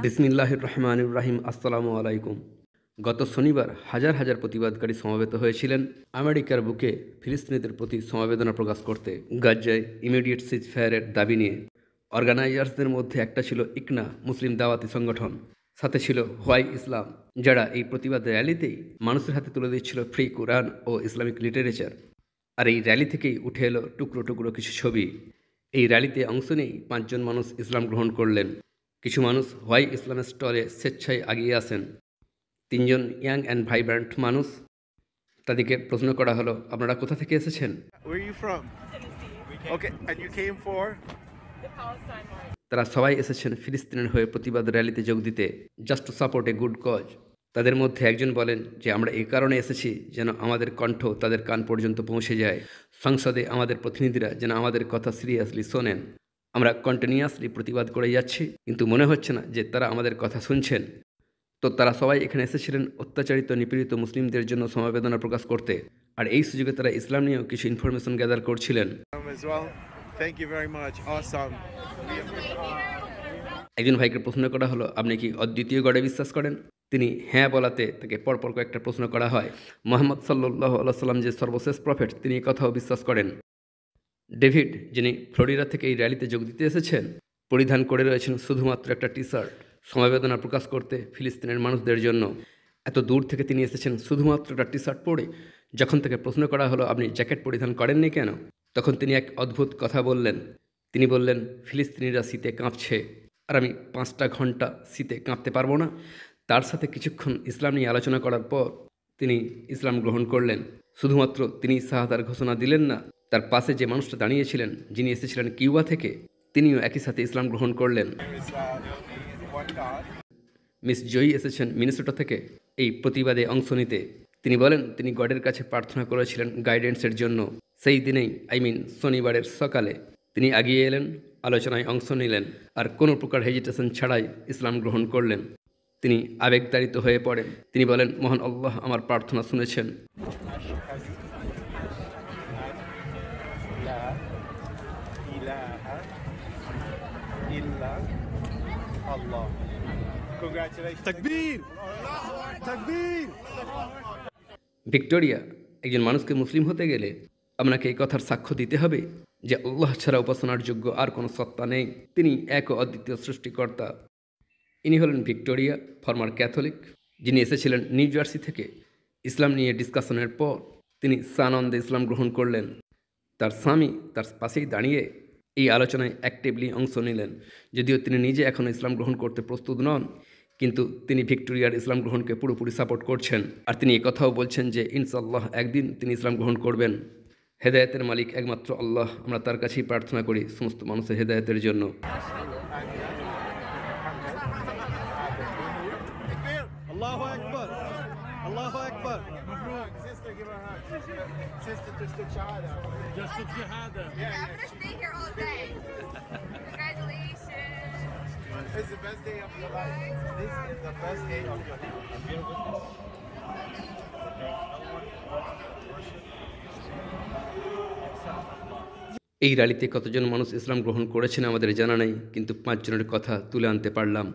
বিসমিল্লাহির রহমানির রহিম। আসসালামু আলাইকুম। গত শনিবার হাজার হাজার প্রতিবাদকারী সমবেত হয়েছিলেন আমেরিকার বুকে ফিলিস্তিনিদের প্রতি সমবেদনা প্রকাশ করতে গাজায় ইমিডিয়েট সিজ ফায়ারের দাবি নিয়ে। অর্গানাইজার্সদের মধ্যে একটা ছিল ইকনা মুসলিম দাওয়াতি সংগঠন, সাথে ছিল হোয়াই ইসলাম, যারা এই প্রতিবাদ র্যালিতেই মানুষের হাতে তুলে দিচ্ছিল ফ্রি কোরআন ও ইসলামিক লিটারেচার। আর এই র্যালি থেকেই উঠে এলো টুকরো টুকরো কিছু ছবি। এই র্যালিতে অংশ নিয়েই 5 জন মানুষ ইসলাম গ্রহণ করলেন। কিছু মানুষ হোয়াই ইসলামের স্টলে স্বেচ্ছায় আগিয়ে আসেন। 3 জন ইয়াং অ্যান্ড ভাইব্রেন্ট মানুষ, তাদেরকে প্রশ্ন করা হলো, আপনারা কোথা থেকে এসেছেন? Where are you from? Okay, and you came for? তারা সবাই এসেছেন ফিলিস্তিনের হয়ে প্রতিবাদ র্যালিতে যোগ দিতে, just to support a good cause. তাদের মধ্যে একজন বলেন যে আমরা এই কারণে এসেছি যেন আমাদের কণ্ঠ তাদের কান পর্যন্ত পৌঁছে যায়, সংসদে আমাদের প্রতিনিধিরা যেন আমাদের কথা সিরিয়াসলি শোনেন। আমরা কন্টিনিউয়াসলি প্রতিবাদ করে যাচ্ছি, কিন্তু মনে হচ্ছে না যে তারা আমাদের কথা শুনছেন। তো তারা সবাই এখানে এসেছিলেন অত্যাচারিত নিপীড়িত মুসলিমদের জন্য সমবেদনা প্রকাশ করতে, আর এই সুযোগে তারা ইসলাম নিয়েও কিছু ইনফরমেশন গ্যাদার করছিলেন। As well. Thank you very much. Awesome. একজন ভাইকে প্রশ্ন করা হলো, আপনি কি অদ্বিতীয় গডে বিশ্বাস করেন? তিনি হ্যাঁ বলাতে তাকে পরপর কয়েকটা প্রশ্ন করা হয়। মোহাম্মদ সাল্লাল্লাহু আলাইহি সাল্লাম যে সর্বশেষ প্রফেট, তিনি এই কথাও বিশ্বাস করেন। ডেভিড, যিনি ফ্লোরিডা থেকে এই র্যালিতে যোগ দিতে এসেছেন, পরিধান করে রয়েছেন শুধুমাত্র একটা টি শার্ট, সমবেদনা প্রকাশ করতে ফিলিস্তিনের মানুষদের জন্য। এত দূর থেকে তিনি এসেছেন শুধুমাত্র একটা টি শার্ট পরে। যখন তাকে প্রশ্ন করা হলো আপনি জ্যাকেট পরিধান করেননি কেন, তখন তিনি এক অদ্ভুত কথা বললেন। তিনি বললেন, ফিলিস্তিনিরা শীতে কাঁপছে, আর আমি 5টা ঘন্টা শীতে কাঁপতে পারবো না। তার সাথে কিছুক্ষণ ইসলাম নিয়ে আলোচনা করার পর তিনি ইসলাম গ্রহণ করলেন। শুধুমাত্র তিনি শাহাদার ঘোষণা দিলেন না, তার পাশে যে মানুষটা দাঁড়িয়েছিলেন, যিনি এসেছিলেন কিউবা থেকে, তিনিও একই সাথে ইসলাম গ্রহণ করলেন। মিস জয়ী এসেছেন মিনেসোটা থেকে এই প্রতিবাদে অংশ নিতে। তিনি বলেন তিনি গডের কাছে প্রার্থনা করেছিলেন গাইডেন্সের জন্য। সেই দিনেই, শনিবারের সকালে তিনি এগিয়ে এলেন, আলোচনায় অংশ নিলেন, আর কোনো প্রকার হেজিটেশন ছাড়াই ইসলাম গ্রহণ করলেন। তিনি আবেগতাড়িত হয়ে পড়েন। তিনি বলেন, মহান আল্লাহ আমার প্রার্থনা শুনেছেন। Takbir! Takbir! ভিক্টোরিয়া, একজন মানুষকে মুসলিম হতে গেলে আপনাকে এই কথার সাক্ষ্য দিতে হবে যে আল্লাহ ছাড়া উপাসনার যোগ্য আর কোনো সত্তা নেই, তিনি এক ও অদ্বিতীয় সৃষ্টিকর্তা। ইনি হলেন ভিক্টোরিয়া, ফর্মার ক্যাথলিক, যিনি এসেছিলেন নিউ জার্সি থেকে। ইসলাম নিয়ে ডিসকাশনের পর তিনি সানন্দে ইসলাম গ্রহণ করলেন। তার স্বামী তার পাশেই দাঁড়িয়ে এই আলোচনায় অ্যাক্টিভলি অংশ নিলেন। যদিও তিনি নিজে এখনও ইসলাম গ্রহণ করতে প্রস্তুত নন, কিন্তু তিনি ভিক্টোরিয়ার ইসলাম গ্রহণকে পুরোপুরি সাপোর্ট করছেন। আর তিনি কথাও বলছেন যে ইনশাআল্লাহ একদিন তিনি ইসলাম গ্রহণ করবেন। হেদায়েতের মালিক একমাত্র আল্লাহ, আমরা তার কাছেই প্রার্থনা করি সমস্ত মানুষের হেদায়েতের জন্য। Allahu Akbar! Allahu Akbar! Sister, give her a hug. Sister, just took shahada. Just took shahada. Yeah, I'm gonna stay here all day. Congratulations. It's the best day of your life. This is the best day of your life. এই র্যালিতে কতজন মানুষ ইসলাম গ্রহণ করেছেন আমাদের জানা নেই, কিন্তু 5 জনের কথা তুলে আনতে পারলাম।